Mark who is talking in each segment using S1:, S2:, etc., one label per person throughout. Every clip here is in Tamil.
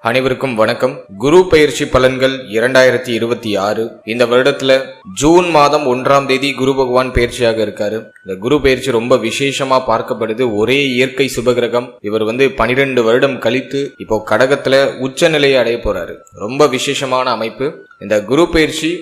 S1: அனைவருக்கும் வணக்கம். குரு பெயர்ச்சி பலன்கள் 2026. இந்த வருடத்துல ஜூன் மாதம் 1ஆம் தேதி குரு பகவான் பெயர்ச்சியாக இருக்காரு. இந்த குரு பெயர்ச்சி ரொம்ப விசேஷமா பார்க்கப்படுது. ஒரே இயற்கை சுபகிரகம். இவர் 12 வருடம் கழித்து இப்போ கடகத்துல உச்ச நிலையை அடைய போறாரு. ரொம்ப விசேஷமான அமைப்பு. இந்த குரு பெயர்ச்சி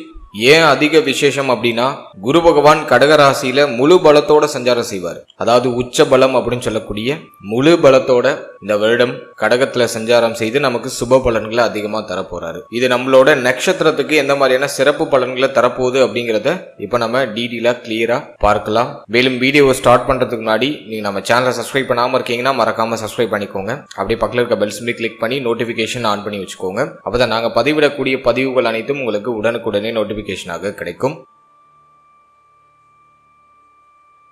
S1: ஏன் அதிக விசேஷம் அப்படின்னா, குரு பகவான் கடகராசியில முழு பலத்தோட சஞ்சாரம் செய்வார். அதாவது உச்ச பலம் அப்படின்னு சொல்லக்கூடிய முழு பலத்தோட இந்த வருடம் கடகத்துல சஞ்சாரம் செய்து நமக்கு சுப பலன்களை அதிகமா தரப்போறாரு. இது நம்மளோட நட்சத்திரத்துக்கு எந்த மாதிரியான சிறப்பு பலன்களை தரப்போகுது அப்படிங்கறத இப்ப நம்ம டீடெயிலா கிளியரா பார்க்கலாம். மேலும் வீடியோவை ஸ்டார்ட் பண்றதுக்கு முன்னாடி நீங்க நம்ம சேனலை சப்ஸ்கிரைப் பண்ணாம இருக்கீங்கன்னா மறக்காம சப்ஸ்கிரைப் பண்ணிக்கோங்க. அப்படியே பக்கத்துல இருக்க பெல் சிம்பலை கிளிக் பண்ணி நோட்டிபிகேஷன் ஆன் பண்ணி வச்சுக்கோங்க. அப்பதான் நாங்க பதிவிடக்கூடிய பதிவுகள் அனைத்தும் உங்களுக்கு உடனுக்குடனே நோட்டிபிகேஷனாக கிடைக்கும்.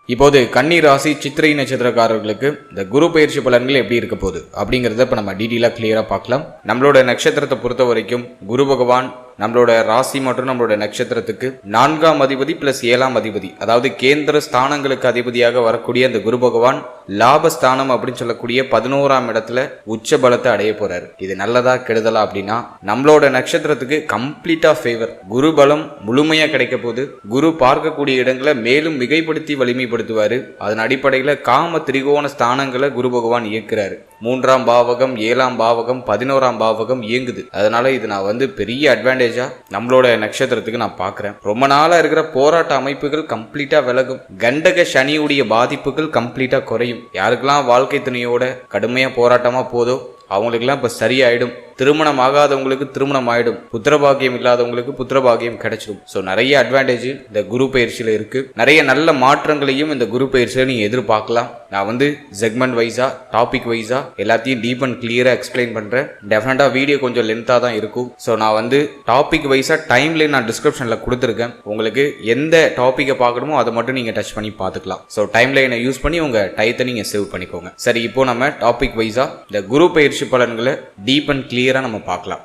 S1: இப்போது கன்னி ராசி சித்திரை நட்சத்திரக்காரர்களுக்கு இந்த குரு பயிற்சி பலன்கள் எப்படி இருக்க போகுது அப்படிங்கறத இப்ப நம்ம டீடெயிலா கிளியரா பார்க்கலாம். நம்மளோட நட்சத்திரத்தை பொறுத்த வரைக்கும் குரு பகவான் நம்மளோட ராசி மற்றும் நம்மளோட நட்சத்திரத்துக்கு 4ஆம் அதிபதி பிளஸ் 7ஆம் அதிபதி, அதாவது கேந்திர ஸ்தானங்களுக்கு அதிபதியாக வரக்கூடிய அந்த குரு பகவான் லாபஸ்தானம் அப்படின்னு சொல்லக்கூடிய 11ஆம் இடத்துல உச்ச பலத்தை அடைய போறாரு. இது நல்லதா கெடுதலா அப்படின்னா, நம்மளோட நட்சத்திரத்துக்கு கம்ப்ளீட்டா ஃபேவர். குரு பலம் முழுமையா கிடைக்க போது. குரு பார்க்கக்கூடிய இடங்களை மேலும் மிகைப்படுத்தி வலிமைப்படுத்துவாரு. அதன் அடிப்படையில காம திரிகோண ஸ்தானங்களை குரு பகவான் இயக்குறாரு. 3ஆம் பாவகம், 7ஆம் பாவகம், 11ஆம் பாவகம் இயங்குது. அதனால இது நான் பெரிய அட்வான்டேஜா நம்மளோட நட்சத்திரத்துக்கு நான் பாக்குறேன். ரொம்ப நாளா இருக்கிற போராட்ட அமைப்புகள் கம்ப்ளீட்டா விலகும். கண்டக சனியுடைய பாதிப்புகள் கம்ப்ளீட்டா குறையும். யாருக்கெல்லாம் வாழ்க்கை துணையோட கடுமையா போராட்டமா போதோ அவங்களுக்கெல்லாம் இப்ப சரியாயிடும். திருமணம் ஆகாதவங்களுக்கு திருமணம் ஆயிடும். புத்திரபாகியம் இல்லாதவங்களுக்கு புத்திரபாகியம் கிடைச்சிடும். ஸோ நிறைய அட்வான்டேஜ் இந்த குரு பயிற்சியில இருக்கு. நிறைய நல்ல மாற்றங்களையும் இந்த குரு பயிற்சியில நீங்க எதிர்பார்க்கலாம். நான் செக்மெண்ட் வைஸா டாபிக் வைஸா எல்லாத்தையும் டீப் அண்ட் கிளியரா எக்ஸ்பிளைன் பண்றேன். டெஃபினட்டா வீடியோ கொஞ்சம் லென்த்தா தான் இருக்கும். ஸோ நான் டாபிக் வைஸா டைம்லைன் நான் டிஸ்கிரிப்ஷன்ல கொடுத்துருக்கேன். உங்களுக்கு எந்த டாபிக்கை பார்க்கணுமோ அதை மட்டும் நீங்க டச் பண்ணி பார்த்துக்கலாம். ஸோ டைம்லைனை யூஸ் பண்ணி உங்க டைத்தை நீங்க சேவ் பண்ணிக்கோங்க. சரி, இப்போ நம்ம டாபிக் வைஸா இந்த குரு பயிற்சி பலன்களை டீப் அண்ட் கிளியரா நம்ம பார்க்கலாம்.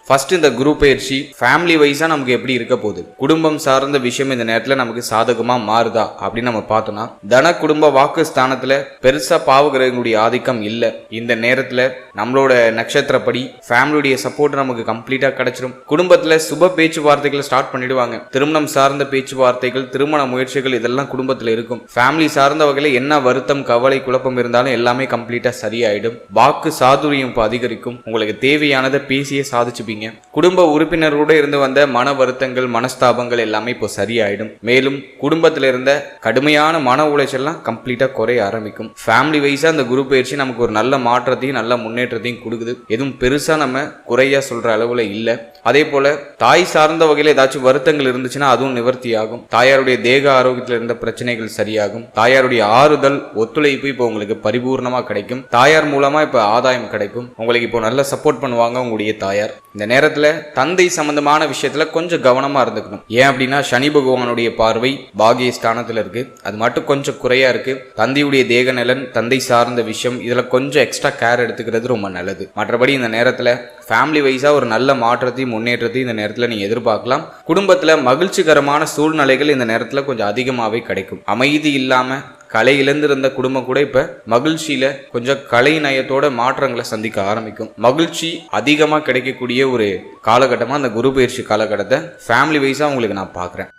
S1: ஃபர்ஸ்ட், இந்த குரு பயிற்சி ஃபேமிலி வைஸா நமக்கு எப்படி இருக்க போகுது, குடும்பம் சார்ந்த விஷயம் இந்த நேரத்துல நமக்கு சாதகமா மாறுதா அப்படின்னு நம்ம பார்த்தோம்னா, தன குடும்ப வாக்கு ஸ்தானத்துல பெருசா பாவகிரகங்களுடைய ஆதிக்கம் இல்ல. இந்த நேரத்துல நம்மளோட நட்சத்திரப்படி ஃபேமிலியுடைய சப்போர்ட் நமக்கு கம்ப்ளீட்டா கிடைச்சிடும். குடும்பத்துல சுப பேச்சுவார்த்தைகளை ஸ்டார்ட் பண்ணிடுவாங்க. திருமணம் சார்ந்த பேச்சுவார்த்தைகள், திருமண முயற்சிகள் இதெல்லாம் குடும்பத்துல இருக்கும். ஃபேமிலி சார்ந்த வகையில என்ன வருத்தம், கவலை, குழப்பம் இருந்தாலும் எல்லாமே கம்ப்ளீட்டா சரியாயிடும். வாக்கு சாதுரியம் இப்போ அதிகரிக்கும். உங்களுக்கு தேவையானதை பேசியே சாதிச்சுப்பீங்க. குடும்ப உறுப்பினரோட இருந்து வந்த மன வருத்தங்கள், மனஸ்தாபங்கள் எல்லாமே இப்போ சரியாயிடும். மேலும் குடும்பத்தில இருந்த கடுமையான மன உளைச்சல்லாம் கம்ப்ளீட்டா குறைய ஆரம்பிக்கும். ஃபேமிலி வைஸா அந்த குரு பயிற்சி நமக்கு ஒரு நல்ல மாற்றத்தையும் நல்ல முன்னேற்றத்தையும் கொடுக்குது. எதுவும் பெருசா நம்ம குறையா சொல்ற அளவுல இல்ல. அதே போல தாய் சார்ந்த வகையில ஏதாச்சும் வருத்தங்கள் இருந்துச்சுன்னா அதுவும் நிவர்த்தி ஆகும். தாயாருடைய தேக ஆரோக்கியத்தில் இருந்த பிரச்சனைகள் சரியாகும். தாயாருடைய ஆறுதல், ஒத்துழைப்பு இப்போ உங்களுக்கு பரிபூர்ணமா கிடைக்கும். தாயார் மூலமா இப்ப ஆதாயம் கிடைக்கும். உங்களுக்கு இப்போ நல்ல சப்போர்ட் பண்ணுவாங்க உங்களுடைய தாயார். இந்த நேரத்துல தந்தை சம்பந்தமான விஷயத்துல கொஞ்சம் கவனமா இருந்துக்கணும். ஏன் அப்படின்னா, சனி பகவானுடைய பார்வை பாகிய ஸ்தானத்துல இருக்கு. அது மட்டும் கொஞ்சம் குறையா இருக்கு. தந்தையுடைய தேக நலன், தந்தை சார்ந்த விஷயம், இதுல கொஞ்சம் எக்ஸ்ட்ரா கேர் எடுத்துக்கிறது ரொம்ப நல்லது. மற்றபடி இந்த நேரத்துல ஃபேமிலி வைஸா ஒரு நல்ல மாற்றத்தையும் முன்னேற்றத்தையும் இந்த நேரத்துல நீங்க எதிர்பார்க்கலாம். குடும்பத்துல மகிழ்ச்சிகரமான சூழ்நிலைகள் இந்த நேரத்துல கொஞ்சம் அதிகமாவே கிடைக்கும். அமைதி இல்லாம கலை இழந்திருந்த குடும்பம் கூட இப்ப மகிழ்ச்சியில கொஞ்சம் கலை நயத்தோட மாற்றங்களை சந்திக்க ஆரம்பிக்கும். மகிழ்ச்சி அதிகமா கிடைக்கக்கூடிய ஒரு காலகட்டமா அந்த குரு பயிற்சி காலகட்டத்தை ஃபேமிலி வைஸா உங்களுக்கு நான் பாக்குறேன்.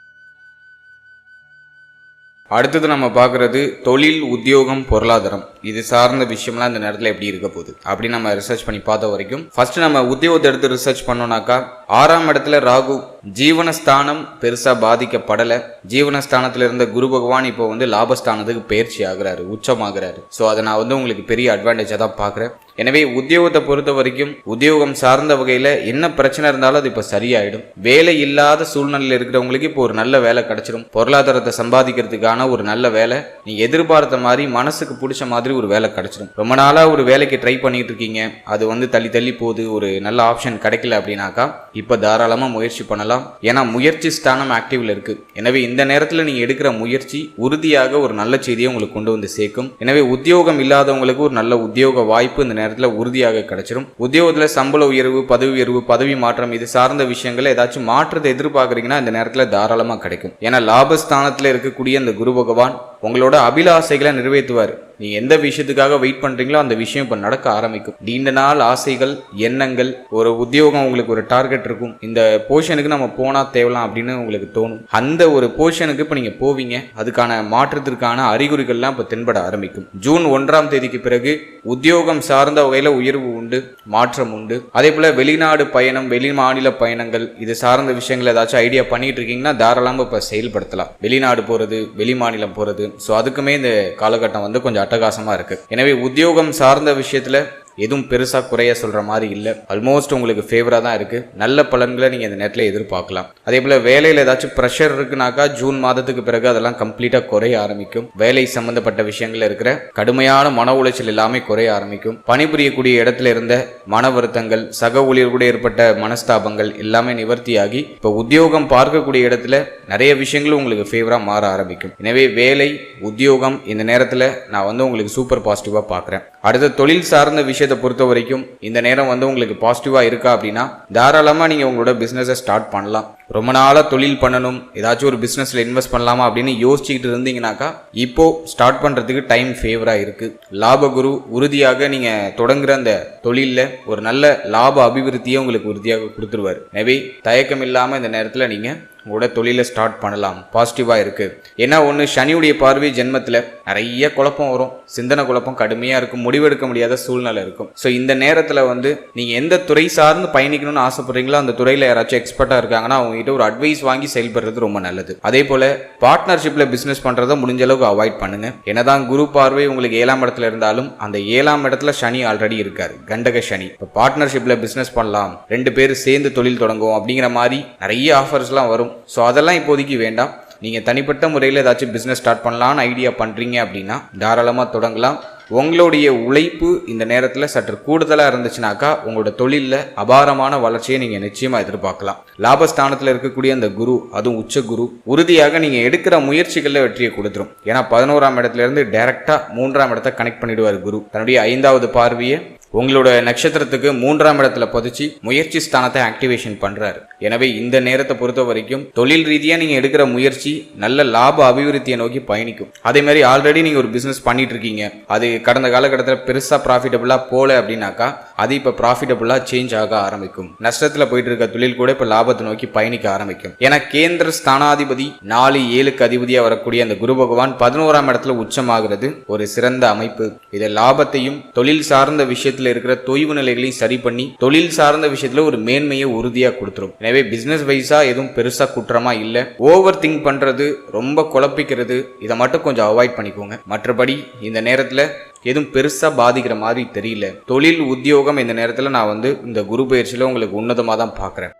S1: அடுத்தது நம்ம பார்க்கறது தொழில், உத்தியோகம், பொருளாதாரம் இது சார்ந்த விஷயம்லாம் இந்த நேரத்தில் எப்படி இருக்க போகுது அப்படின்னு நம்ம ரிசர்ச் பண்ணி பார்த்த வரைக்கும், ஃபர்ஸ்ட் நம்ம உத்தியோகத்தை எடுத்து ரிசர்ச் பண்ணோம்னாக்கா, 6ஆம் இடத்துல ராகு, ஜீவனஸ்தானம் பெருசா பாதிக்கப்படல. ஜீவனஸ்தானத்துல இருந்த குரு பகவான் இப்போ லாபஸ்தானத்துக்கு பயிற்சி ஆகுறாரு, உச்சமாகிறாரு. ஸோ அதை நான் உங்களுக்கு பெரிய அட்வான்டேஜா தான் பாக்குறேன். எனவே உத்தியோகத்தை பொறுத்த வரைக்கும் உத்தியோகம் சார்ந்த வகையில என்ன பிரச்சனை இருந்தாலும் அது இப்ப சரியாயிடும். வேலை இல்லாத சூழ்நிலையில் இருக்கிறவங்களுக்கு இப்போ ஒரு நல்ல வேலை கிடைச்சிடும். பொருளாதாரத்தை சம்பாதிக்கிறதுக்கான ஒரு நல்ல வேலை, நீங்க எதிர்பார்த்த மாதிரி மனசுக்கு பிடிச்ச மாதிரி ஒரு வேலை கிடைச்சிடும். ரொம்ப நாளா ஒரு வேலைக்கு ட்ரை பண்ணிட்டு இருக்கீங்க, அது தள்ளி தள்ளி போகுது, ஒரு நல்ல ஆப்ஷன் கிடைக்கல அப்படின்னாக்கா இப்ப தாராளமா முயற்சி பண்ணலாம். ஏன்னா முயற்சி ஸ்தானம் ஆக்டிவ்ல இருக்கு. எனவே இந்த நேரத்துல நீங்க எடுக்கிற முயற்சி உறுதியாக ஒரு நல்ல செய்தியை உங்களுக்கு கொண்டு சேர்க்கும். எனவே உத்தியோகம் இல்லாதவங்களுக்கு ஒரு நல்ல உத்தியோக வாய்ப்பு இந்த நேரத்துல உறுதியாக கிடைச்சிடும். உத்தியோகத்துல சம்பள உயர்வு, பதவி உயர்வு, பதவி மாற்றம் இது சார்ந்த விஷயங்கள் ஏதாச்சும் மாற்றத்தை எதிர்பார்க்கறீங்கன்னா இந்த நேரத்துல தாராளமா கிடைக்கும். ஏன்னா லாபஸ்தானத்துல இருக்கக்கூடிய அந்த குரு பகவான் உங்களோட அபிலாசைகளை நிறைவேற்றுவார். நீங்க எந்த விஷயத்துக்காக வெயிட் பண்றீங்களோ அந்த விஷயம் இப்ப நடக்க ஆரம்பிக்கும். நீண்ட நாள் ஆசைகள், எண்ணங்கள், ஒரு உத்தியோகம், உங்களுக்கு ஒரு டார்கெட் இருக்கும், இந்த போர்ஷனுக்கு நம்ம போனா தேவலாம் அப்படின்னு உங்களுக்கு தோணும். அந்த ஒரு போர்ஷனுக்கு இப்ப நீங்க போவீங்க. அதுக்கான மாற்றத்திற்கான அறிகுறிகள்லாம் இப்ப தென்பட ஆரம்பிக்கும். ஜூன் 1ஆம் தேதிக்கு பிறகு உத்தியோகம் சார்ந்த வகையில உயர்வு உண்டு, மாற்றம் உண்டு. அதே போல வெளிநாடு பயணம், வெளி மாநில பயணங்கள், இது சார்ந்த விஷயங்கள் ஏதாச்சும் ஐடியா பண்ணிட்டு இருக்கீங்கன்னா தாராளமா இப்ப செயல்படுத்தலாம். வெளிநாடு போறது, வெளி மாநிலம் போறது, ஸோ அதுக்குமே இந்த காலகட்டம் வந்து கொஞ்சம் அட்டகாசமா இருக்கு. எனவே உத்தியோகம் சார்ந்த விஷயத்துல எதுவும் பெருசா குறைய சொல்ற மாதிரி இல்ல. ஆல்மோஸ்ட் உங்களுக்கு ஃபேவரா தான் இருக்கு. நல்ல பலன்களை நீங்க இந்த நேரத்துல எதிர்பார்க்கலாம். அதே போல வேலையில ஏதாச்சும் ப்ரெஷர் இருக்குனாக்கா ஜூன் மாதத்துக்கு பிறகு அதெல்லாம் கம்ப்ளீட்டா குறைய ஆரம்பிக்கும். வேலை சம்பந்தப்பட்ட விஷயங்கள்ல இருக்கிற கடுமையான மன உளைச்சல் எல்லாமே குறைய ஆரம்பிக்கும். பணிபுரியக்கூடிய இடத்துல இருந்த மன வருத்தங்கள், சக ஊழியர் கூட ஏற்பட்ட மனஸ்தாபங்கள் எல்லாமே நிவர்த்தியாகி இப்ப உத்தியோகம் பார்க்கக்கூடிய இடத்துல நிறைய விஷயங்களும் உங்களுக்கு ஃபேவரா மாற ஆரம்பிக்கும். எனவே வேலை, உத்தியோகம் இந்த நேரத்துல நான் வந்து உங்களுக்கு சூப்பர் பாசிட்டிவா பாக்குறேன். அடுத்த தொழில் சார்ந்த விஷயத்தை பொறுத்த வரைக்கும் இந்த நேரம் வந்து உங்களுக்கு பாசிட்டிவா இருக்கா அப்படின்னா தாராளமா நீங்க உங்களோட பிசினஸை ஸ்டார்ட் பண்ணலாம். ரொம்ப நாளா தொழில் பண்ணணும், ஏதாச்சும் ஒரு பிசினஸ்ல இன்வெஸ்ட் பண்ணலாமா அப்படின்னு யோசிச்சுக்கிட்டு இருந்தீங்கன்னாக்கா இப்போ ஸ்டார்ட் பண்றதுக்கு டைம் ஃபேவரா இருக்கு. லாபகுரு உறுதியாக நீங்க தொடங்குற அந்த தொழில ஒரு நல்ல லாப அபிவிருத்தியை உங்களுக்கு உறுதியாக கொடுத்துருவாரு. எனவே தயக்கம் இல்லாம இந்த நேரத்துல நீங்க உங்களோட தொழிலை ஸ்டார்ட் பண்ணலாம். பாசிட்டிவா இருக்கு. ஏன்னா ஒன்று, சனியுடைய பார்வை ஜென்மத்தில் நிறைய குழப்பம் வரும், சிந்தனை குழப்பம் கடுமையா இருக்கும், முடிவெடுக்க முடியாத சூழ்நிலை இருக்கும். ஸோ இந்த நேரத்தில் வந்து நீங்க எந்த துறை சார்ந்து பயணிக்கணும்னு ஆசைப்படுறீங்களோ அந்த துறையில யாராச்சும் எக்ஸ்பர்ட்டா இருக்காங்கன்னா அவங்க கிட்ட ஒரு அட்வைஸ் வாங்கி செயல்படுறது ரொம்ப நல்லது. அதே போல பார்ட்னர்ஷிப்ல பிசினஸ் பண்றதை முடிஞ்ச அளவுக்கு அவாய்ட் பண்ணுங்க. என்னதான் குரு பார்வை உங்களுக்கு 7ஆம் இடத்துல இருந்தாலும் அந்த 7ஆம் இடத்துல சனி ஆல்ரெடி இருக்காரு, கண்டக சனி. இப்போ பார்ட்னர்ஷிப்ல பிசினஸ் பண்ணலாம், 2 பேர் சேர்ந்து தொழில் தொடங்குவோம் அப்படிங்கிற மாதிரி நிறைய ஆஃபர்ஸ்லாம் வரும். ஸோ அதெல்லாம் இப்போதைக்கு வேண்டாம். நீங்கள் தனிப்பட்ட முறையில் ஏதாச்சும் பிஸ்னஸ் ஸ்டார்ட் பண்ணலான்னு ஐடியா பண்ணுறீங்க அப்படின்னா தாராளமாக தொடங்கலாம். உங்களுடைய உழைப்பு இந்த நேரத்தில் சற்று கூடுதலாக இருந்துச்சுனாக்கா உங்களோட தொழிலில் அபாரமான வளர்ச்சியை நீங்கள் நிச்சயமாக எதிர்பார்க்கலாம். லாபஸ்தானத்தில் இருக்கக்கூடிய அந்த குரு, அதுவும் உச்ச குரு, உறுதியாக நீங்கள் எடுக்கிற முயற்சிகளில் வெற்றியை கொடுத்துரும். ஏன்னா 11ஆம் இடத்துல இருந்து டைரக்டா 3ஆம் இடத்தை கனெக்ட் பண்ணிடுவார் குரு. தன்னுடைய 5வது பார்வையை உங்களோட நட்சத்திரத்துக்கு 3ஆம் இடத்துல பதிச்சு முயற்சி ஸ்தானத்தை ஆக்டிவேஷன் பண்றாரு. எனவே இந்த நேரத்தை பொறுத்த வரைக்கும் தொழில் ரீதியா நீங்க எடுக்கிற முயற்சி நல்ல லாப அபிவிருத்தியை நோக்கி பயணிக்கும். அதே மாதிரி ஆல்ரெடி நீங்க ஒரு பிசினஸ் பண்ணிட்டு இருக்கீங்க, அது கடந்த காலகட்டத்தில் பெருசா ப்ராஃபிட்டபிளா போல அப்படின்னாக்கா அது இப்ப ப்ராஃபிட்டபிளா சேஞ்ச் ஆக ஆரம்பிக்கும். நஷ்டத்துல போயிட்டு இருக்க தொழில் கூட இப்ப லாபத்தை நோக்கி பயணிக்க ஆரம்பிக்கும். ஏன்னா கேந்திர ஸ்தானாதிபதி 4-7க்கு அதிபதியா வரக்கூடிய அந்த குரு பகவான் 11ஆம் இடத்துல உச்சமாகிறது ஒரு சிறந்த அமைப்பு. இதை லாபத்தையும் தொழில் சார்ந்த விஷயத்தில் இருக்கிற தொய்வு நிலைகளையும் சரி பண்ணி தொழில் சார்ந்த விஷயத்துல ஒரு மேன்மையை உறுதியா கொடுத்துரும். எனவே பிசினஸ் வைஸா எதுவும் பெருசா குற்றமா இல்ல. ஓவர் திங்க் பண்றது, ரொம்ப குழப்பிக்கிறது, இதை மட்டும் கொஞ்சம் அவாய்ட் பண்ணிக்கோங்க. மற்றபடி இந்த நேரத்துல எதுவும் பெருசா பாதிக்கிற மாதிரி தெரியல. தொழில், உத்தியோகம் இந்த நேரத்துல நான் வந்து இந்த குரு பயிற்சியில உங்களுக்கு உன்னதமா தான் பாக்குறேன்.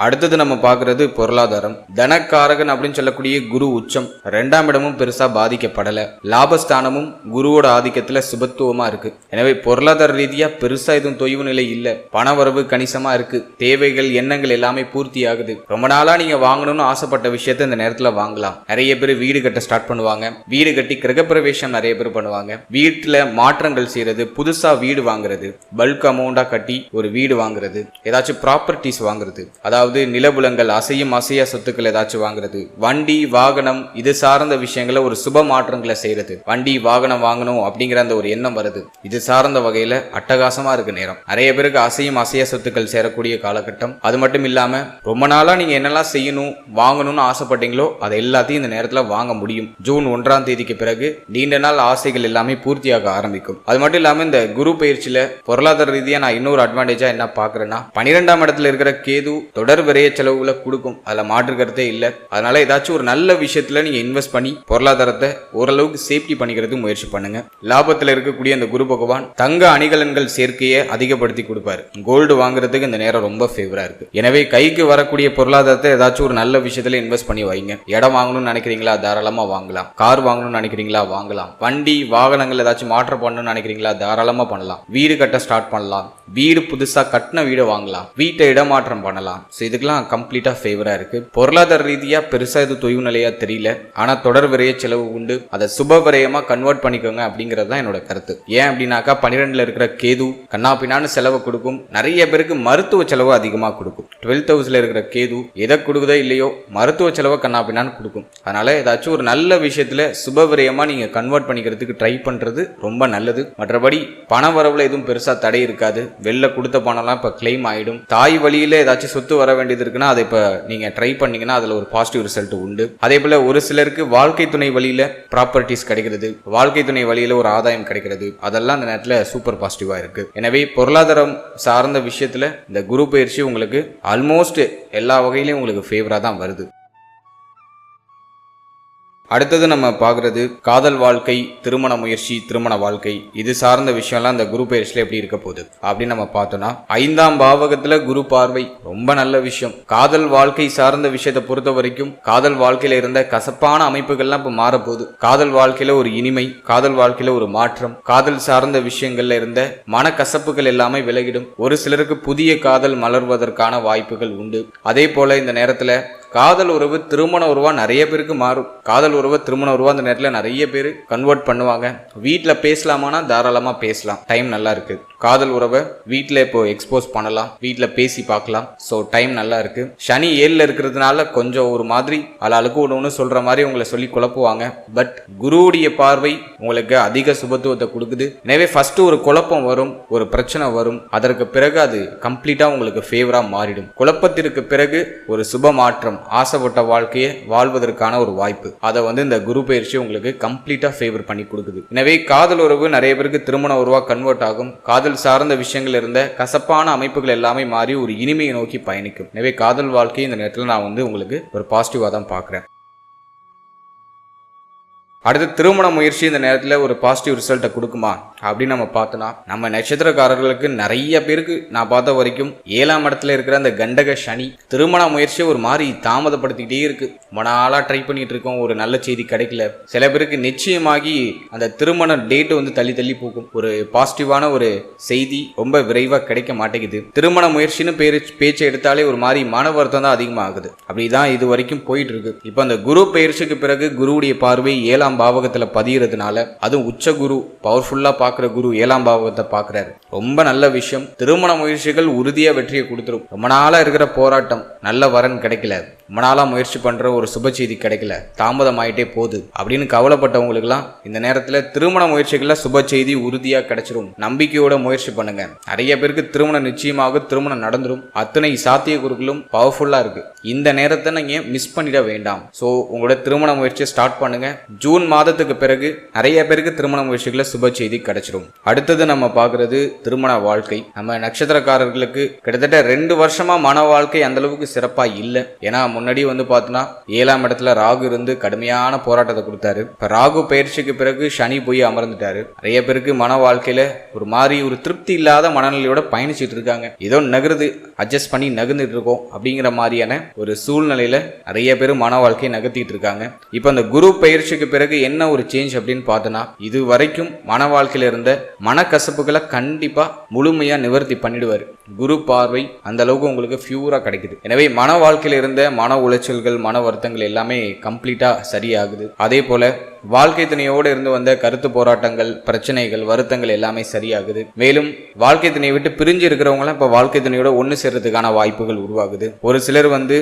S1: அடுத்தது நம்ம பார்க்கறது பொருளாதாரம். தனக்காரகன் அப்படின்னு சொல்லக்கூடிய குரு உச்சம், 2ஆம் இடமும் பெருசா பாதிக்கப்படல. லாபஸ்தானமும் குருவோட ஆதிக்கத்துல சுபத்துவமா இருக்கு. எனவே பொருளாதார ரீதியா பெருசா எதுவும் தொய்வு நிலை இல்ல. பண வரவு கணிசமா இருக்கு. தேவைகள், எண்ணங்கள் எல்லாமே பூர்த்தி ஆகுது. ரொம்ப நாளா நீங்க வாங்கணும்னு ஆசைப்பட்ட விஷயத்த இந்த நேரத்துல வாங்கலாம். நிறைய பேர் வீடு கட்ட ஸ்டார்ட் பண்ணுவாங்க. வீடு கட்டி கிரகப்பிரவேசம் நிறைய பேர் பண்ணுவாங்க. வீட்டுல மாற்றங்கள் செய்யறது, புதுசா வீடு வாங்குறது, பல்க் அமௌண்டா கட்டி ஒரு வீடு வாங்குறது, ஏதாச்சும் ப்ராப்பர்ட்டிஸ் வாங்குறது, அதாவது நிலபுலங்கள், அசையும் அசையா சொத்துக்கள் ஏதாச்சும் வாங்குறது, வண்டி வாகனம் இது சார்ந்த விஷயங்களை ஒரு சுப மாற்றங்களை செய்யறது, வண்டி வாகனம் வாங்கணும் அப்படிங்கிற அந்த ஒரு எண்ணம் வருது. இது சார்ந்த வகையில அட்டகாசமா இருக்கு நேரம். நிறைய பேருக்கு அசையும் அசையா சொத்துக்கள் சேரக்கூடிய காலகட்டம். அது மட்டும் இல்லாம ரொம்ப நாளா நீங்க என்னெல்லாம் செய்யணும், வாங்கணும்னு ஆசைப்பட்டீங்களோ அதை எல்லாத்தையும் இந்த நேரத்துல வாங்க முடியும். ஜூன் 1ஆம் தேதிக்கு பிறகு நீண்ட நாள் ஆசைகள் எல்லாமே பூர்த்தியாக ஆரம்பிக்கும். அது மட்டும் இல்லாம இந்த குரு பயிற்சியில பொருளாதார ரீதியா நான் இன்னொரு அட்வான்டேஜா என்ன பாக்குறேன்னா 12ஆம் இடத்துல இருக்கிற கேது தொடர் விரைய செலவுகளை கொடுக்கும். அதுல மாற்று கருத்தே இல்ல. அதனால ஏதாச்சும் ஒரு நல்ல விஷயத்துல நீங்க இன்வெஸ்ட் பண்ணி பொருளாதாரத்தை ஓரளவுக்கு சேஃப்டி பண்ணிக்கிறதுக்கு முயற்சி பண்ணுங்க. லாபத்துல இருக்கக்கூடிய அந்த குரு பகவான் தங்க அணிகலன்கள் சேர்க்கையை அதிகப்படுத்தி கொடுப்பாரு. கோல்டு வாங்குறதுக்கு இந்த நேரம் ரொம்ப ஃபேவரா இருக்கு. எனவே கைக்கு வரக்கூடிய பொருளாதாரத்தை ஏதாச்சும் ஒரு நல்ல விஷயத்துல இன்வெஸ்ட் பண்ணி வைங்க. இடம் வாங்கணும்னு நினைக்கிறீங்களா, தாராளமா வாங்கலாம். கார் வாங்கணும்னு நினைக்கிறீங்களா, வாங்கலாம். வண்டி வாகனங்கள் ஏதாச்சும் மாற்றம் பண்ணணும்னு நினைக்கிறீங்களா, தாராளமா பண்ணலாம். வீடு கட்ட ஸ்டார்ட் பண்ணலாம். வீடு புதுசா கட்டின வீடு வாங்கலாம். வீட்டை இடமாற்றம் பண்ணலாம். இதுக்கெல்லாம் கம்ப்ளீட்டா ஃபேவரா இருக்கு. பொருளாதார ரீதியா பெருசா இது தொய்வு நிலையா தெரியல. ஆனா தொடர் விரைய செலவு உண்டு. அதை சுப விரயமா கன்வெர்ட் பண்ணிக்கோங்க அப்படிங்கிறது தான் என்னோட கருத்து. ஏன் அப்படின்னாக்கா 12ல இருக்கிற கேது கண்ணாப்பினான்னு செலவு கொடுக்கும். நிறைய பேருக்கு மருத்துவ செலவு அதிகமா கொடுக்கும். 12th ஹவுஸ்ல இருக்கிற கேது எதை கொடுக்குதோ இல்லையோ மருத்துவ செலவை கண்ணாப்பினான்னு கொடுக்கும். அதனால ஏதாச்சும் ஒரு நல்ல விஷயத்துல சுப விரயமா நீங்க கன்வெர்ட் பண்ணிக்கிறதுக்கு ட்ரை பண்றது ரொம்ப நல்லது. மற்றபடி பண வரவுல எதுவும் பெருசா தடை இருக்காது. வெளில கொடுத்த பணம்லாம் இப்ப கிளைம் ஆயிடும். தாய் வழியில ஏதாச்சும் சொத்து வர வேண்டியது இருக்குன்னா அதை இப்ப நீங்க ட்ரை பண்ணீங்கன்னா அதுல ஒரு பாசிட்டிவ் ரிசல்ட் உண்டு. அதே போல ஒரு சிலருக்கு வாழ்க்கை துணை வழியில ப்ராப்பர்ட்டிஸ் கிடைக்கிறது, வாழ்க்கை துணை வழியில ஒரு ஆதாயம் கிடைக்கிறது, அதெல்லாம் அந்த நேரத்துல சூப்பர் பாசிட்டிவா இருக்கு. எனவே பொருளாதாரம் சார்ந்த விஷயத்துல இந்த குரு பயிற்சி உங்களுக்கு ஆல்மோஸ்ட் எல்லா வகையிலையும் உங்களுக்கு ஃபேவரா தான் வருது. அடுத்தது நம்ம பார்க்கறது காதல் வாழ்க்கை, திருமண முயற்சி, திருமண வாழ்க்கை, இது சார்ந்த விஷயம்லாம் இந்த குரு பயிற்சியில எப்படி இருக்க போகுது அப்படின்னு நம்ம பார்த்தோம்னா 5ஆம் பாவகத்துல குரு பார்வை ரொம்ப நல்ல விஷயம். காதல் வாழ்க்கை சார்ந்த விஷயத்தை பொறுத்த வரைக்கும் காதல் வாழ்க்கையில இருந்த கசப்பான அமைப்புகள்லாம் இப்ப மாறப்போகுது. காதல் வாழ்க்கையில ஒரு இனிமை, காதல் வாழ்க்கையில ஒரு மாற்றம், காதல் சார்ந்த விஷயங்கள்ல இருந்த மனக்கசப்புகள் எல்லாமே விலகிடும். ஒரு சிலருக்கு புதிய காதல் மலர்வதற்கான வாய்ப்புகள் உண்டு. அதே போல இந்த நேரத்துல காதல் உறவு திருமண உறவா நிறைய பேருக்கு மாறும். காதல் உறவு திருமண உறவா அந்த நேரத்தில் நிறைய பேர் கன்வெர்ட் பண்ணுவாங்க. வீட்டில் பேசலாமானா தாராளமா பேசலாம், டைம் நல்லா இருக்கு. காதல் உறவை வீட்டில் இப்போ எக்ஸ்போஸ் பண்ணலாம், வீட்டில் பேசி பார்க்கலாம். ஸோ டைம் நல்லா இருக்கு. சனி 7ல் இருக்கிறதுனால கொஞ்சம் ஒரு மாதிரி ஆளாளுக்கு ஒன்று சொல்ற மாதிரி உங்களை சொல்லி குழப்புவாங்க. பட் குருவுடைய பார்வை உங்களுக்கு அதிக சுபத்துவத்தை கொடுக்குது. எனவே ஃபர்ஸ்ட் ஒரு குழப்பம் வரும், ஒரு பிரச்சனை வரும். அதற்கு பிறகு அது கம்ப்ளீட்டா உங்களுக்கு ஃபேவரா மாறிடும். குழப்பத்திற்கு பிறகு ஒரு சுப மாற்றம், ஆசைப்பட்ட வாழ்க்கையை வாழ்வதற்கான ஒரு வாய்ப்பு, அதை இந்த குரு பயிற்சி உங்களுக்கு கம்ப்ளீட்டா ஃபேவர் பண்ணி கொடுக்குது. எனவே காதல் உறவு நிறைய பேருக்கு திருமண உறவா கன்வெர்ட் ஆகும். காதல் சார்ந்த விஷயங்கள் இருந்த கசப்பான அமைப்புகள் எல்லாமே மாறி ஒரு இனிமையை நோக்கி பயணிக்கும். எனவே காதல் வாழ்க்கை இந்த நேரத்தில் நான் உங்களுக்கு ஒரு பாசிட்டிவா தான் பார்க்கிறேன். அடுத்து திருமண முயற்சி இந்த நேரத்தில் ஒரு பாசிட்டிவ் ரிசல்ட்டை கொடுக்குமா அப்படின்னு நம்ம பார்த்தோன்னா, நம்ம நட்சத்திரக்காரர்களுக்கு நிறைய பேருக்கு நான் பார்த்த வரைக்கும் 7ஆம் இடத்துல இருக்கிற அந்த கண்டக சனி திருமண முயற்சியை ஒரு மாதிரி தாமதப்படுத்திக்கிட்டே இருக்கு. ரொம்ப நாளா ட்ரை பண்ணிட்டு இருக்கோம், ஒரு நல்ல செய்தி கிடைக்கல. சில பேருக்கு நிச்சயமாகி அந்த திருமண டேட் தள்ளி தள்ளி போகும். ஒரு பாசிட்டிவான ஒரு செய்தி ரொம்ப விரைவாக கிடைக்க மாட்டேங்குது. திருமண முயற்சின்னு பேச்சை எடுத்தாலே ஒரு மாதிரி மன வருத்தம் தான் அதிகமாகுது. அப்படிதான் இது வரைக்கும் போயிட்டு இருக்கு. இப்போ அந்த குரு பயிற்சிக்கு பிறகு குருவுடைய பார்வை 7ஆம் பாவகத்துல பதியறதுனால, அதுவும் உச்ச குரு பவர்ஃபுல்லா பாக்குற குரு 7ஆம் பாவகத்தை பாக்குறாரு. ரொம்ப நல்ல விஷயம். திருமண முயற்சிகள் உறுதியா வெற்றியை கொடுத்துரும். ரொம்ப நாளா இருக்கிற போராட்டம், நல்ல வரன் கிடைக்கல, ரொம்ப நாளா முயற்சி பண்ற ஒரு சுப செய்தி கிடைக்கல, தாமதம் ஆயிட்டே போகுது அப்படின்னு கவலைப்பட்டவங்களுக்கு எல்லாம் இந்த நேரத்துல திருமண முயற்சிகள்ல சுப செய்தி உறுதியா கிடைச்சிரும். நம்பிக்கையோட முயற்சி பண்ணுங்க. நிறைய பேருக்கு திருமணம் நிச்சயமாக திருமணம் நடந்துரும். அத்தனை சாத்திய குருக்களும் பவர்ஃபுல்லா இருக்கு. இந்த நேரத்தை நீங்க மிஸ் பண்ணிட வேண்டாம். சோ உங்களோட திருமண முயற்சியை ஸ்டார்ட் பண்ணுங்க. ஜூன் மாதத்துக்கு பிறகு நிறைய பேருக்கு திருமண முயற்சிகளை சுப செய்தி கிடைச்சிரும். அடுத்தது நம்ம பாக்குறது திருமண வாழ்க்கை. நம்ம நட்சத்திரக்காரர்களுக்கு கிட்டத்தட்ட 2 வருஷமா மன வாழ்க்கை அந்த அளவுக்கு சிறப்பா இல்லை. ஏன்னா முன்னாடி பார்த்தோன்னா 7ஆம் இடத்துல ராகு இருந்து கடுமையான போராட்டத்தை கொடுத்தாரு. இப்ப ராகு பயிற்சிக்கு பிறகு சனி போய் அமர்ந்துட்டாரு. நிறைய பேருக்கு மன வாழ்க்கையில ஒரு மாதிரி ஒரு திருப்தி இல்லாத மனநிலையோட பயணிச்சுட்டு இருக்காங்க. ஏதோ நகருது, அட்ஜஸ்ட் பண்ணி நகர்ந்துட்டு இருக்கோம் அப்படிங்கிற மாதிரியான ஒரு சூழ்நிலையில நிறைய பேர் மன வாழ்க்கையை நகர்த்திட்டு இருக்காங்க. இப்ப அந்த குரு பயிற்சிக்கு பிறகு என்ன ஒரு சேஞ்ச் அப்படின்னு பார்த்தோன்னா, இது வரைக்கும் மன வாழ்க்கையில இருந்த மனக்கசப்புகளை கண்டிப்பா முழுமையா நிவர்த்தி பண்ணிடுவாரு. குரு பார்வை அந்த அளவுக்கு உங்களுக்கு பியூரா கிடைக்குது. எனவே மன வாழ்க்கையில இருந்த மன உளைச்சல்கள், மன வருத்தங்கள் எல்லாமே கம்ப்ளீட்டா சரியாகுது. அதே போல வாழ்க்கை துணையோடு இருந்து வந்த கருத்து போராட்டங்கள், பிரச்சனைகள், வருத்தங்கள் எல்லாமே சரியாகுது. மேலும் வாழ்க்கை துணையை விட்டு பிரிஞ்சு இருக்கிறவங்களாம் இப்ப வாழ்க்கை துணையோட ஒன்னு சேர்றதுக்கான வாய்ப்புகள் உருவாகுது. ஒரு சிலர்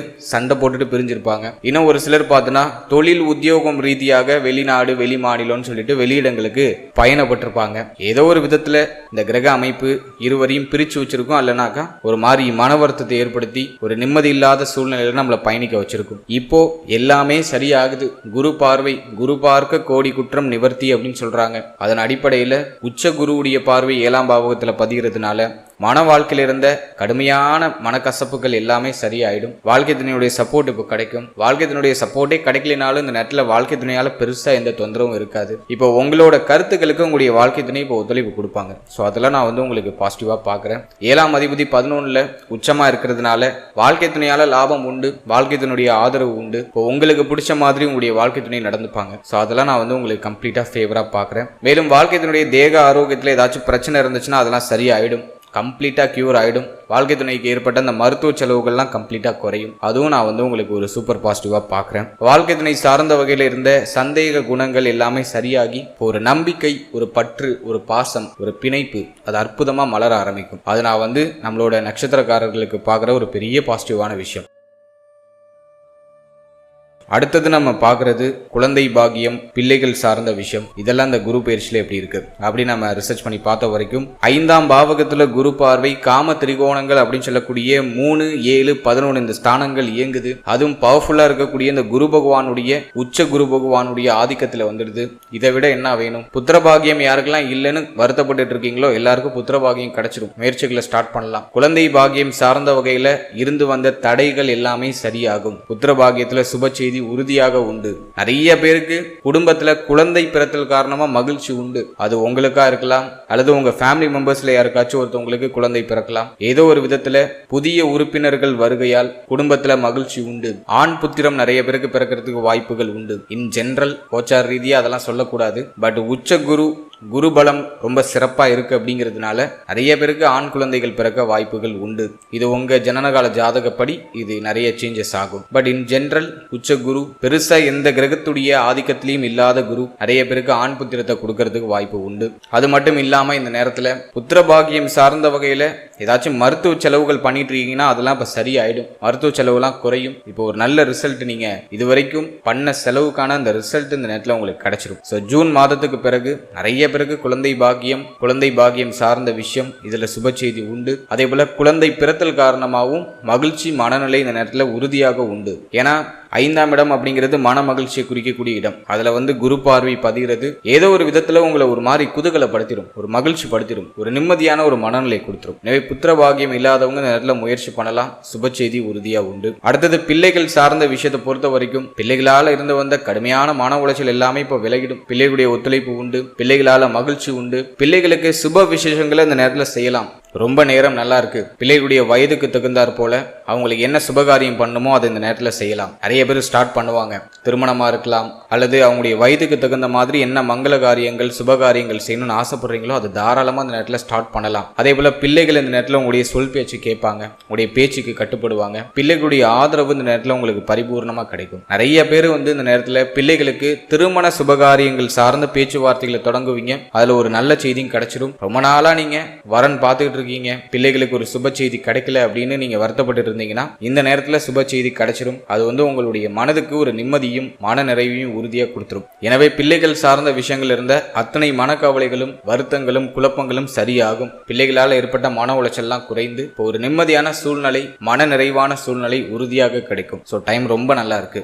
S1: சண்டை போட்டுட்டு பிரிஞ்சிருப்பாங்க. இன்னும் ஒரு சிலர் பார்த்தோன்னா தொழில் உத்தியோகம் ரீதியாக வெளிநாடு, வெளி மாநிலம்னு சொல்லிட்டு வெளியிடங்களுக்கு பயணப்பட்டிருப்பாங்க. ஏதோ ஒரு விதத்துல இந்த கிரக அமைப்பு இருவரையும் பிரிச்சு வச்சிருக்கும். அல்லனாக்கா ஒரு மாதிரி மன வருத்தத்தை ஏற்படுத்தி ஒரு நிம்மதி இல்லாத சூழ்நிலையில நம்மளை பயணிக்க வச்சிருக்கும். இப்போ எல்லாமே சரியாகுது. குரு பார்வை, குரு பார்க்க கோடி குற்றம் நிவர்த்தி அப்படின்னு சொல்றாங்க. அதன் அடிப்படையில உச்ச குருவுடைய பார்வை 7ஆம் பாவகத்துல பதிகிறதுனால மன வாழ்க்கையில இருந்த கடுமையான மனக்கசப்புகள் எல்லாமே சரியாயிடும். வாழ்க்கை துணையுடைய சப்போர்ட் இப்போ கிடைக்கும். வாழ்க்கை துணையுடைய சப்போர்ட்டே கிடைக்கலனாலும் இந்த நேரத்தில் வாழ்க்கை துணையால பெருசா எந்த தொந்தரவும் இருக்காது. இப்போ உங்களோட கருத்துக்களுக்கு உங்களுடைய வாழ்க்கை துணை இப்போ ஒத்துழைப்பு கொடுப்பாங்க. ஸோ அதெல்லாம் நான் உங்களுக்கு பாசிட்டிவா பாக்குறேன். 7ஆம் அதிபதி 11ல் உச்சமா இருக்கிறதுனால வாழ்க்கை துணையால லாபம் உண்டு, வாழ்க்கை துணையுடைய ஆதரவு உண்டு. இப்போ உங்களுக்கு பிடிச்ச மாதிரி உங்களுடைய வாழ்க்கை துணை நடந்துப்பாங்க. ஸோ அதெல்லாம் நான் உங்களுக்கு கம்ப்ளீட்டா ஃபேவரா பாக்குறேன். மேலும் வாழ்க்கை துணையுடைய தேக ஆரோக்கியத்தில் ஏதாச்சும் பிரச்சனை இருந்துச்சுன்னா அதெல்லாம் சரியாயிடும். கம்ப்ளீட்டா கியூர் ஆயிடும். வாழ்க்கை துணைக்கு ஏற்பட்ட அந்த மருத்துவ செலவுகள்லாம் கம்ப்ளீட்டா குறையும். அதுவும் நான் உங்களுக்கு ஒரு சூப்பர் பாசிட்டிவா பாக்குறேன். வாழ்க்கை துணை சார்ந்த வகையில இருந்த சந்தேக குணங்கள் எல்லாமே சரியாகி ஒரு நம்பிக்கை, ஒரு பற்று, ஒரு பாசம், ஒரு பிணைப்பு அது அற்புதமா மலர ஆரம்பிக்கும். அது நான் நம்மளோட நட்சத்திரக்காரர்களுக்கு பார்க்குற ஒரு பெரிய பாசிட்டிவான விஷயம். அடுத்தது நம்ம பார்க்கறது குழந்தை பாக்கியம், பிள்ளைகள் சார்ந்த விஷயம். இதெல்லாம் இந்த குரு பயிற்சியில எப்படி இருக்கு அப்படி நம்ம ரிசர்ச் பண்ணி பார்த்த வரைக்கும் 5ஆம் பாவகத்துல குரு பார்வை காம திரிகோணங்கள் அப்படின்னு சொல்லக்கூடிய 3, 7, 11 இந்த ஸ்தானங்கள் இயங்குது. அதுவும் பவர்ஃபுல்லா இருக்கக்கூடிய இந்த குரு பகவானுடைய உச்ச குரு பகவானுடைய ஆதிக்கத்துல வந்துடுது. இதை விட என்ன வேணும்? புத்திர பாகியம் யாருக்கெல்லாம் இல்லைன்னு வருத்தப்பட்டு இருக்கீங்களோ எல்லாருக்கும் புத்திர பாகியம் கிடைச்சிடும். முயற்சிகளை ஸ்டார்ட் பண்ணலாம். குழந்தை பாகியம் சார்ந்த வகையில இருந்து வந்த தடைகள் எல்லாமே சரியாகும். புத்திர பாகியத்துல சுப செய்தி உறுதியாக உண்டு. நிறைய பேருக்கு குடும்பத்துல குழந்தை பிறத்தல் காரணமா மகிழ்ச்சி உண்டு. அது உங்களுக்கா இருக்கலாம், அல்லது உங்க ஃபேமிலி மெம்பர்ஸ்ல யாருக்காச்சும் ஒருத்தவங்களுக்கு குழந்தை பிறக்கலாம். ஏதோ ஒரு விதத்துல புதிய உறுப்பினர்கள் வருகையால் குடும்பத்துல மகிழ்ச்சி உண்டு. ஆண் புத்திரம் நிறைய பேருக்கு பிறக்கிறதுக்கு வாய்ப்புகள் உண்டு. இன் ஜெனரல் கோச்சார் ரீதியா அதெல்லாம் சொல்லக்கூடாது. பட் உச்ச குரு பலம் ரொம்ப சிறப்பா இருக்கு அப்படிங்கிறதுனால நிறைய பேருக்கு ஆண் குழந்தைகள் பிறக்க வாய்ப்புகள் உண்டு. இது உங்க ஜனனகால ஜாதகப்படி இது நிறைய சேஞ்சஸ் ஆகும். பட் இன் ஜெனரல் உச்ச குரு பெருசா எந்த கிரகத்துடைய ஆதிக்கத்திலையும் இல்லாத குரு நிறைய பேருக்கு ஆண் புத்திரத்தை கொடுக்கறதுக்கு வாய்ப்பு உண்டு. அது மட்டும் இல்லாம இந்த நேரத்துல புத்திர பாகியம் சார்ந்த வகையில ஏதாச்சும் மருத்துவ செலவுகள் பண்ணிட்டு இருக்கீங்கன்னா அதெல்லாம் இப்ப சரியாயிடும். மருத்துவ செலவுலாம் குறையும். இப்போ ஒரு நல்ல ரிசல்ட் நீங்க இதுவரைக்கும் பண்ண செலவுக்கான அந்த ரிசல்ட் இந்த நேரத்துல உங்களுக்கு கிடைச்சிடும். ஸோ ஜூன் மாதத்துக்கு பிறகு நிறைய பிறகு குழந்தை பாகியம் சார்ந்த விஷயம் இதுல சுப செய்தி உண்டு. அதே போல குழந்தை பிறத்தல் காரணமாகவும் மகிழ்ச்சி மனநிலை இந்த நேரத்துல உறுதியாக உண்டு. ஏன்னா 5ஆம் இடம் அப்படிங்கிறது மன மகிழ்ச்சியை குறிக்கக்கூடிய இடம். அதுல குரு பார்வை பதிகிறது. ஏதோ ஒரு விதத்துல உங்களை ஒரு மாதிரி குதூகலப்படுத்திடும், ஒரு மகிழ்ச்சி படுத்திடும், ஒரு நிம்மதியான ஒரு மனநிலை கொடுத்துரும். எனவே புத்திர பாகியம் இல்லாதவங்க இந்த நேரத்துல முயற்சி பண்ணலாம். சுப செய்தி உறுதியா உண்டு. அடுத்தது பிள்ளைகள் சார்ந்த விஷயத்தை பொறுத்த வரைக்கும் பிள்ளைகளால இருந்து வந்த கடுமையான மன உளைச்சல் எல்லாமே இப்ப விலகிடும். பிள்ளைகளுடைய ஒத்துழைப்பு உண்டு. பிள்ளைகளால மகிழ்ச்சி உண்டு. பிள்ளைகளுக்கு சுப விசேஷங்களை இந்த நேரத்துல செய்யலாம். ரொம்ப நேரம் நல்லா இருக்கு. பிள்ளைகளுடைய வயதுக்கு தகுந்தாற் போல அவங்களுக்கு என்ன சுபகாரியம் பண்ணுமோ அதை இந்த நேரத்துல செய்யலாம். நிறைய பேர் ஸ்டார்ட் பண்ணுவாங்க. திருமணமா இருக்கலாம், அல்லது அவங்களுடைய வயதுக்கு தகுந்த மாதிரி என்ன மங்கள காரியங்கள் சுபகாரியங்கள் செய்யணும்னு ஆசைப்படுறீங்களோ அது தாராளமா இந்த நேரத்துல ஸ்டார்ட் பண்ணலாம். அதே போல பிள்ளைகள் இந்த நேரத்துல உங்களுடைய சொல் பேச்சு கேட்பாங்க, உங்களுடைய பேச்சுக்கு கட்டுப்படுவாங்க. பிள்ளைகளுடைய ஆதரவு இந்த நேரத்துல உங்களுக்கு பரிபூர்ணமா கிடைக்கும். நிறைய பேர் இந்த நேரத்துல பிள்ளைகளுக்கு திருமண சுபகாரியங்கள் சார்ந்த பேச்சுவார்த்தைகளை தொடங்குவீங்க. அதுல ஒரு நல்ல செய்தியும் கிடைச்சிடும். ரொம்ப நாளா நீங்க வரன் பார்த்துக்கிட்டு இருக்கீங்க, பிள்ளைகளுக்கு ஒரு சுப செய்தி கிடைக்கல அப்படின்னு நீங்க வருத்தப்பட்டு இருந்தீங்கன்னா இந்த நேரத்துல சுப செய்தி கிடைச்சிடும். அது உங்களுடைய மனதுக்கு ஒரு நிம்மதியும் மன நிறைவையும் உறுதியா கொடுத்துரும். எனவே பிள்ளைகள் சார்ந்த விஷயங்கள் இருந்த அத்தனை மனக்கவலைகளும் வருத்தங்களும் குழப்பங்களும் சரியாகும். பிள்ளைகளால் ஏற்பட்ட மன உளைச்சல்லாம் குறைந்து இப்போ ஒரு நிம்மதியான சூழ்நிலை, மன நிறைவான சூழ்நிலை உறுதியாக கிடைக்கும். ஸோ டைம் ரொம்ப நல்லா இருக்கு.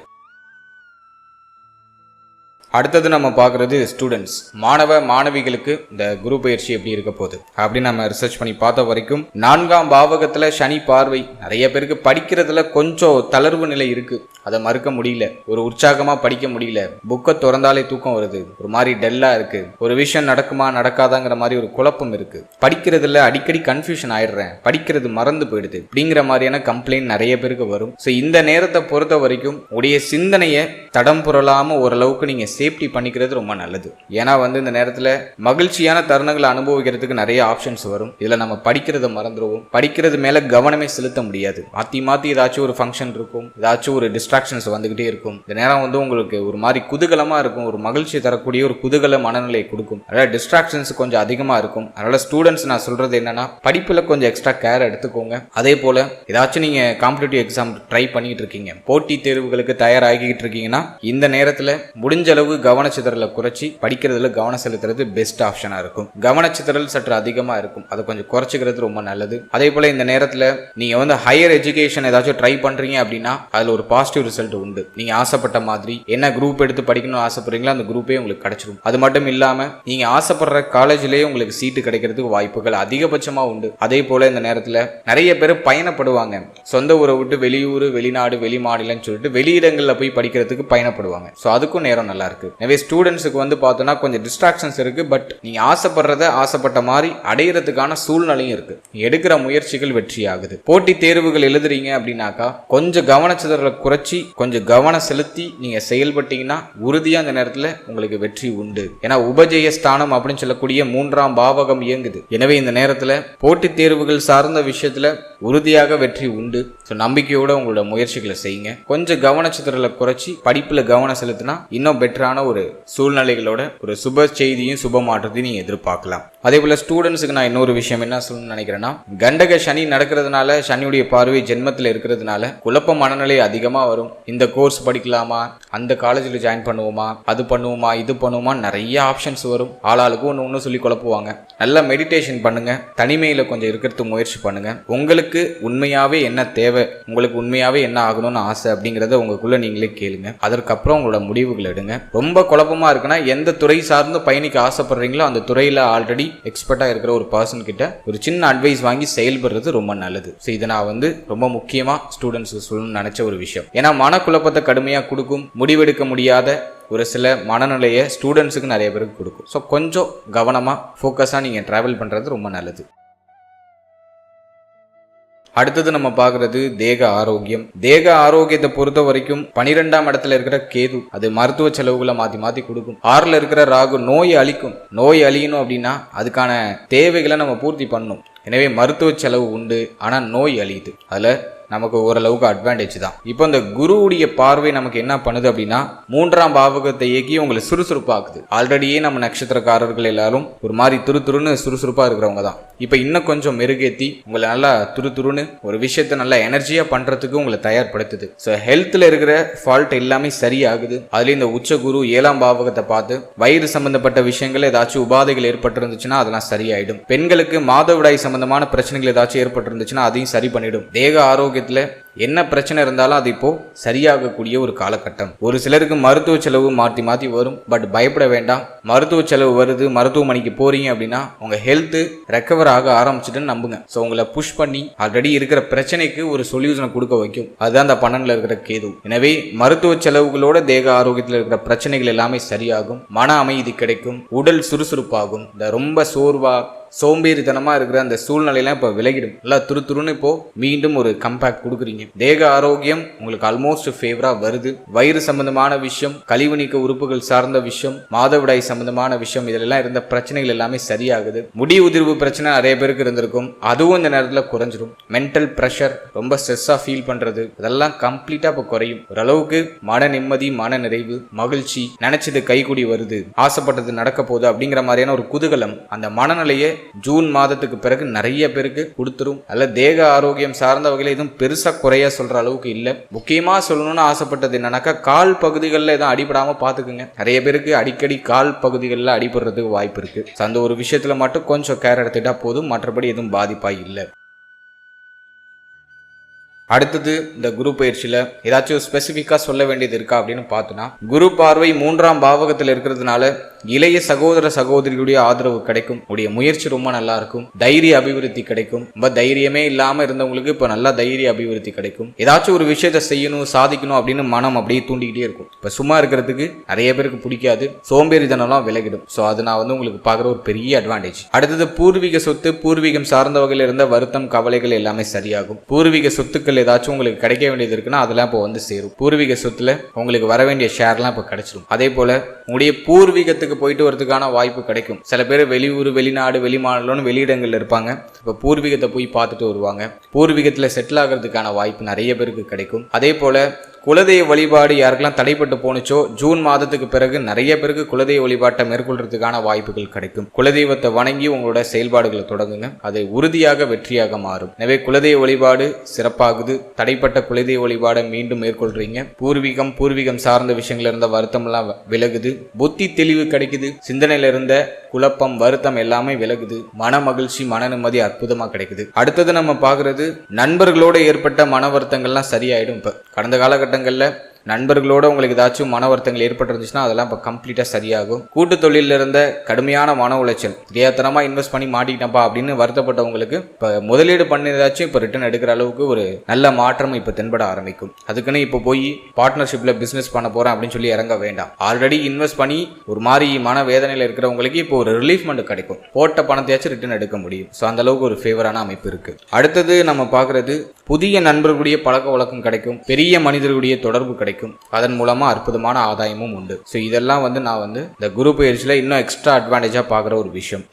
S1: அடுத்தது நம்ம பார்க்கறது ஸ்டூடெண்ட்ஸ், மாணவ மாணவிகளுக்கு இந்த குரு பயிற்சி எப்படி இருக்க போகுது அப்படின்னு நம்ம ரிசர்ச் பண்ணி பார்த்த வரைக்கும் 4ஆம் பாவகத்துல சனி பார்வை. நிறைய பேருக்கு படிக்கிறதுல கொஞ்சம் தளர்வு நிலை இருக்கு, அதை மறுக்க முடியல. ஒரு உற்சாகமா படிக்க முடியல. புக்கை திறந்தாலே தூக்கம் வருது, ஒரு மாதிரி டெல்லா இருக்கு. ஒரு விஷயம் நடக்குமா நடக்காதாங்கிற மாதிரி ஒரு குழப்பம் இருக்கு. படிக்கிறதுல அடிக்கடி கன்ஃபியூஷன் ஆயிடுறேன், படிக்கிறது மறந்து போயிடுது அப்படிங்கிற மாதிரியான கம்ப்ளைண்ட் நிறைய பேருக்கு வரும். ஸோ இந்த நேரத்தை பொறுத்த வரைக்கும் உடைய சிந்தனையை தடம் புரளாம ஓரளவுக்கு நீங்க சேஃப்டி பண்ணிக்கிறது ரொம்ப நல்லது. ஏன்னா இந்த நேரத்துல மகிழ்ச்சியான தருணங்களை அனுபவிக்கிறதுக்கு நிறைய ஆப்ஷன்ஸ் வரும். இதுல நம்ம படிக்கிறத மறந்துடுவோம். படிக்கிறது மேல கவனமே செலுத்த முடியாது. மாத்தி ஏதாச்சும் ஒரு ஃபங்க்ஷன் இருக்கும், ஏதாச்சும் ஒரு டிஸ்ட்ராக்ஷன்ஸ் வந்துகிட்டே இருக்கும். இந்த நேரம் உங்களுக்கு ஒரு மாதிரி குதூகலமா இருக்கும், ஒரு மகிழ்ச்சி தரக்கூடிய ஒரு குதூகல மனநிலை கொடுக்கும். அதனால டிஸ்ட்ராக்ஷன்ஸ் கொஞ்சம் அதிகமா இருக்கும். அதனால ஸ்டூடெண்ட்ஸ் நான் சொல்றது என்னன்னா படிப்புல கொஞ்சம் எக்ஸ்ட்ரா கேர் எடுத்துக்கோங்க. அதே போல ஏதாச்சும் நீங்க காம்படிட்டிவ் எக்ஸாம் ட்ரை பண்ணிட்டு இருக்கீங்க, போட்டி தேர்வுகளுக்கு தயாராகிட்டு இருக்கீங்கன்னா இந்த நேரத்துல முடிஞ்ச அளவு கவனச்சிதறலை குறைச்சி படிக்கிறதுல கவனம் செலுத்துறது பெஸ்ட் ஆப்ஷனா இருக்கும். கவனச்சிதறல் சற்று அதிகமா இருக்கும், அதை கொஞ்சம் குறைச்சிக்கிறது ரொம்ப நல்லது. அதே போல இந்த நேரத்துல நீங்க ஹையர் எஜுகேஷன் ஏதாச்சும் ட்ரை பண்றீங்க அப்படின்னா அதுல ஒரு பாசிட்டிவ் ரிசல்ட் உண்டு. நீங்க ஆசைப்பட்ட மாதிரி என்ன குரூப் எடுத்து படிக்கணும்னு ஆசைப்படுறீங்களோ அந்த குரூப்பே உங்களுக்கு கிடைச்சிடும். அது மட்டும் இல்லாம நீங்க ஆசைப்படுற காலேஜ்லயே உங்களுக்கு சீட்டு கிடைக்கிறதுக்கு வாய்ப்புகள் அதிகபட்சமா உண்டு. அதே போல இந்த நேரத்துல நிறைய பேர் பயணப்படுவாங்க. சொந்த ஊரை விட்டு வெளியூர், வெளிநாடு, வெளி மாநிலம்னு சொல்லிட்டு வெளியிடங்கள்ல போய் படிக்கிறதுக்கு பயணப்படுவாங்க. ஸோ அதுக்கும் நேரம் நல்லா இருக்கு. இருக்கு. எனவே ஸ்டூடெண்ட்ஸுக்கு வந்து பார்த்தோன்னா கொஞ்சம் டிஸ்ட்ராக்ஷன்ஸ் இருக்கு. பட் நீங்க ஆசைப்பட்ட மாதிரி அடையிறதுக்கான சூழ்நிலையும் இருக்கு. எடுக்கிற முயற்சிகள் வெற்றி ஆகுது. போட்டி தேர்வுகள் எழுதுறீங்க அப்படின்னாக்கா கொஞ்சம் கவனச்சிதறலை குறைச்சி கொஞ்சம் கவனம் செலுத்தி நீங்க செயல்பட்டீங்கன்னா உறுதியா அந்த நேரத்துல உங்களுக்கு வெற்றி உண்டு. ஏன்னா உபஜய ஸ்தானம் அப்படின்னு சொல்லக்கூடிய 3ஆம் பாவகம் இயங்குது. எனவே இந்த நேரத்துல போட்டித் தேர்வுகள் சார்ந்த விஷயத்துல உறுதியாக வெற்றி உண்டு. ஸோ நம்பிக்கையோட உங்களோட முயற்சிகளை செய்யுங்க. கொஞ்சம் கவனச்சிதறலை குறைச்சி படிப்புல கவனம் செலுத்தினா இன்னும் பெட்டரான ஒரு சூழ்நிலைகளோட ஒரு சுப செய்தியும் சுப மாற்றத்தையும் நீங்க எதிர்பார்க்கலாம். அதே போல ஸ்டூடெண்ட்ஸுக்கு நான் இன்னொரு விஷயம் என்ன சொல்லணும்னு நினைக்கிறேன்னா, கண்டக சனி நடக்கிறதுனால, சனியுடைய பார்வை ஜென்மத்தில் இருக்கிறதுனால குழப்ப மனநிலை அதிகமா வரும். இந்த கோர்ஸ் படிக்கலாமா, அந்த காலேஜில் ஜாயின் பண்ணுவோமா, அது பண்ணுவோமா, இது பண்ணுவோமா, நிறைய ஆப்ஷன்ஸ் வரும். ஆளாளுக்கு ஒன்று சொல்லி குழப்புவாங்க. நல்லா மெடிடேஷன் பண்ணுங்க. தனிமையில கொஞ்சம் இருக்கிறதுக்கு முயற்சி பண்ணுங்க. உங்களுக்கு உண்மையாவே என்ன தேவை, உங்களுக்கு உண்மையாவே என்ன ஆகணும்னு ஆசை அப்படிங்கறத உங்களுக்குள்ள நீங்களே கேளுங்க. அதற்கப்புறம் உங்களோட முடிவுகள் எடுங்க. ரொம்ப குழப்பமா இருக்குன்னா எந்த துறை சார்ந்து பயணிக்க ஆசைப்படுறீங்களோ அந்த துறையில ஆல்ரெடி எக்ஸ்பர்ட்டா இருக்கிற ஒரு பர்சன் கிட்ட ஒரு சின்ன அட்வைஸ் வாங்கி செயல்படுறது ரொம்ப நல்லது. ஸோ இதை நான் வந்து ரொம்ப முக்கியமா ஸ்டூடெண்ட்ஸுக்கு சொல்லணும்னு நினைச்ச ஒரு விஷயம். ஏன்னா மனக்குழப்பத்தை கடுமையா கொடுக்கும், முடிவெடுக்க முடியாத ஒரு சில மனநிலையை ஸ்டூடெண்ட்ஸுக்கு நிறைய பேருக்கு கொடுக்கும். ஸோ கொஞ்சம் கவனமா ஃபோக்கஸா நீங்க டிராவல் பண்றது ரொம்ப நல்லது. அடுத்தது நம்ம பார்க்கறது தேக ஆரோக்கியம். தேக ஆரோக்கியத்தை பொறுத்த வரைக்கும் 12ஆம் இடத்துல இருக்கிற கேது அது மருத்துவ செலவுகளை மாத்தி கொடுக்கும். 6ல் இருக்கிற ராகு நோய் அழிக்கும். நோய் அழியணும் அப்படின்னா அதுக்கான தேவைகளை நம்ம பூர்த்தி பண்ணணும். எனவே மருத்துவ செலவு உண்டு, ஆனா நோய் அழியுது. அதுல நமக்கு ஓரளவுக்கு அட்வான்டேஜ் தான். இப்போ இந்த குருவுடைய பார்வை நமக்கு என்ன பண்ணுது அப்படின்னா 3ஆம் பாவகத்தை இயக்கி உங்களை சுறுசுறுப்பாக்குது. ஆல்ரெடியே நம்ம நட்சத்திரக்காரர்கள் எல்லாரும் ஒரு மாதிரி துருத்துருன்னு சுறுசுறுப்பா இருக்கிறவங்க தான். இப்போ இன்னும் கொஞ்சம் மெருகேத்தி உங்களை நல்லா துருத்துருன்னு ஒரு விஷயத்த நல்லா எனர்ஜியா பண்றதுக்கு உங்களை தயார்படுத்துது. ஸோ ஹெல்த்ல இருக்கிற ஃபால்ட் எல்லாமே சரியாகுது. அதுல இந்த உச்ச குரு 7ஆம் பாவகத்தை பார்த்து வயிறு சம்பந்தப்பட்ட விஷயங்கள் ஏதாச்சும் உபாதைகள் ஏற்பட்டிருந்துச்சுன்னா அதெல்லாம் சரியாயிடும். பெண்களுக்கு மாதவிடாய் சம்பந்தமான பிரச்சனைகள் ஏதாச்சும் ஏற்பட்டிருந்துச்சுன்னா அதையும் சரி பண்ணிடும். தேக ஆரோக்கிய என்ன பிரச்சனை இருந்தாலும் அது இப்போ சரியாகக்கூடிய ஒரு காலகட்டம். ஒரு சிலருக்கு மருத்துவ செலவு மாத்தி வரும். பட் பயப்பட வேண்டாம். மருத்துவ செலவு வருது, மருத்துவமனைக்கு போறீங்க அப்படின்னா உங்க ஹெல்த் ரெக்கவர் ஆக ஆரம்பிச்சுட்டுன்னு நம்புங்க. ஸோ உங்களை புஷ் பண்ணி ஆல்ரெடி இருக்கிற பிரச்சனைக்கு ஒரு சொல்யூஷனை கொடுக்க வைக்கும். அதுதான் அந்த 12ல் இருக்கிற கேது. எனவே மருத்துவ செலவுகளோட தேக ஆரோக்கியத்தில் இருக்கிற பிரச்சனைகள் எல்லாமே சரியாகும். மன அமைதி கிடைக்கும். உடல் சுறுசுறுப்பாகும். இந்த ரொம்ப சோர்வா சோம்பேறித்தனமா இருக்கிற அந்த சூழ்நிலையெல்லாம் இப்ப விலகிடும். நல்லா துருத்துருன்னு இப்போ மீண்டும் ஒரு கம்பேக்ட் கொடுக்குறீங்க. தேக ஆரோக்கியம் உங்களுக்கு ஆல்மோஸ்ட் ஃபேவரா வருது. வயிறு சம்பந்தமான விஷயம், கழிவு நீக்க உறுப்புகள் சார்ந்த விஷயம், மாதவிடாய் சம்பந்தமான விஷயம், இதெல்லாம் இருந்த பிரச்சனைகள் எல்லாமே சரியாகுது. முடி உதிர்வு பிரச்சனை நிறைய பேருக்கு இருந்திருக்கும், அதுவும் இந்த நேரத்தில் குறைஞ்சிரும். மென்டல் ப்ரெஷர், ரொம்ப ஸ்ட்ரெஸ்ஸா ஃபீல் பண்றது, அதெல்லாம் கம்ப்ளீட்டா இப்போ குறையும். ஓரளவுக்கு மன நிம்மதி, மன நிறைவு, மகிழ்ச்சி, நினைச்சது கைகூடி வருது, ஆசைப்பட்டது நடக்க போகுது அப்படிங்கிற மாதிரியான ஒரு குதூகலம் அந்த மனநிலையை ஜூன் மாதத்துக்கு பிறகு நிறைய பேருக்கு கொடுத்துரும். அல்ல தேக ஆரோக்கியம் சார்ந்த வகையில் எதுவும் பெருசா குறைய சொல்ற அளவுக்கு இல்ல. முக்கியமா சொல்லணும்னு ஆசைப்பட்டது என்னன்னாக்கா கால் பகுதிகளில் எதுவும் அடிபடாம பாத்துக்குங்க. நிறைய பேருக்கு அடிக்கடி கால் பகுதிகளில் அடிபடுறதுக்கு வாய்ப்பு இருக்கு. அந்த ஒரு விஷயத்துல மட்டும் கொஞ்சம் கேர் எடுத்துட்டா போதும். மற்றபடி எதுவும் பாதிப்பா இல்லை. அடுத்தது இந்த குரு பயிற்சியில ஏதாச்சும் ஸ்பெசிஃபிக்கா சொல்ல வேண்டியது இருக்கா அப்படின்னு பார்த்தோன்னா, குரு பார்வை 3ஆம் பாவகத்தில் இருக்கிறதுனால இளைய சகோதர சகோதரிகளுடைய ஆதரவு கிடைக்கும். உடைய முயற்சி ரொம்ப நல்லா இருக்கும். தைரிய அபிவிருத்தி கிடைக்கும். ரொம்ப தைரியமே இல்லாம இருந்தவங்களுக்கு இப்ப நல்லா தைரிய அபிவிருத்தி கிடைக்கும். ஏதாச்சும் ஒரு விஷயத்த செய்யணும், சாதிக்கணும் அப்படின்னு மனம் அப்படியே தூண்டிக்கிட்டே இருக்கும். இப்ப சும்மா இருக்கிறதுக்கு நிறைய பேருக்கு பிடிக்காது. சோம்பேறித்தனம்லாம் விலகிடும். ஸோ அது நான் உங்களுக்கு பார்க்குற ஒரு பெரிய அட்வான்டேஜ். அடுத்தது பூர்வீக சொத்து, பூர்வீகம் சார்ந்த வகையில் இருந்த வருத்தம், கவலைகள் எல்லாமே சரியாகும். பூர்வீக சொத்துக்கள் ஏதாச்சும் உங்களுக்கு கிடைக்க வேண்டியது இருக்குன்னா அதெல்லாம் இப்போ வந்து சேரும். பூர்வீக சொத்துல உங்களுக்கு வர வேண்டிய ஷேர்லாம் இப்போ கிடைச்சிடும். அதே போல உங்களுடைய பூர்வீகத்துக்கு போயிட்டு வரதுக்கான வாய்ப்பு கிடைக்கும். சில பேர் வெளியூர், வெளிநாடு, வெளிமாநிலம்னு வெளியிடங்கள்ல இருப்பாங்க. இப்போ பூர்வீகத்தை போய் பார்த்துட்டு வருவாங்க. பூர்வீகத்துல செட்டில் ஆகிறதுக்கான வாய்ப்பு நிறைய பேருக்கு கிடைக்கும். அதே போல குலதெய்வ வழிபாடு யாருக்கெல்லாம் தடைப்பட்டு போனுச்சோ ஜூன் மாதத்துக்கு பிறகு நிறைய பேருக்கு குலதெய்வ வழிபாட்டை மேற்கொள்றதுக்கான வாய்ப்புகள் கிடைக்கும். குலதெய்வத்தை வணங்கி உங்களோட செயல்பாடுகளை தொடங்குங்க. அது உறுதியாக வெற்றியாக மாறும். எனவே குலதெய்வ வழிபாடு சிறப்பாகுது. தடைப்பட்ட குலதெய்வ வழிபாடை மீண்டும் மேற்கொள்றீங்க. பூர்வீகம் சார்ந்த விஷயங்கள்ல இருந்த வருத்தம் எல்லாம் விலகுது. புத்தி தெளிவு கிடைக்குது. சிந்தனையில இருந்த குழப்பம், வருத்தம் எல்லாமே விலகுது. மன மகிழ்ச்சி, மன நிம்மதி அற்புதமா கிடைக்குது. அடுத்தது நம்ம பாக்குறது நண்பர்களோட ஏற்பட்ட மன வருத்தங்கள்லாம் சரியாயிடும். இப்ப கடந்த காலகட்டங்கள்ல நண்பர்களோட உங்களுக்கு ஏதாச்சும் மன வருத்தங்கள் ஏற்பட்டிருந்துச்சுன்னா அதெல்லாம் இப்போ கம்ப்ளீட்டாக சரியாகும். கூட்டு தொழிலில் இருந்த கடுமையான மன உளைச்சல், தெரியாதனமாக இன்வெஸ்ட் பண்ணி மாட்டிக்கிட்டப்பா அப்படின்னு வருத்தப்பட்டவங்களுக்கு இப்போ முதலீடு பண்ணியதாச்சும் இப்போ ரிட்டர்ன் எடுக்கிற அளவுக்கு ஒரு நல்ல மாற்றம் இப்போ தென்பட ஆரம்பிக்கும். அதுக்குன்னு இப்போ போய் பார்ட்னர்ஷிப்பில் பிஸ்னஸ் பண்ண போகிறேன் அப்படின்னு சொல்லி இறங்க வேண்டாம். ஆல்ரெடி இன்வெஸ்ட் பண்ணி ஒரு மாதிரி மன வேதனையில் இருக்கிறவங்களுக்கு இப்போ ஒரு ரிலீஃப்மெண்ட் கிடைக்கும். போட்ட பணத்தையாச்சும் ரிட்டர்ன் எடுக்க முடியும். ஸோ அந்த அளவுக்கு ஒரு ஃபேவரான அமைப்பு இருக்கு. அடுத்தது நம்ம பார்க்கறது புதிய நண்பர்களுடைய பழக்க வழக்கம் கிடைக்கும், பெரிய மனிதர்களுடைய தொடர்பு கிடைக்கும், அதன் மூலமா அற்புதமான ஆதாயமும் உண்டு. ஸோ இதெல்லாம் நான் இந்த குரு பயிற்சியில் இன்னும் எக்ஸ்ட்ரா அட்வான்டேஜா பார்க்குற ஒரு விஷயம்.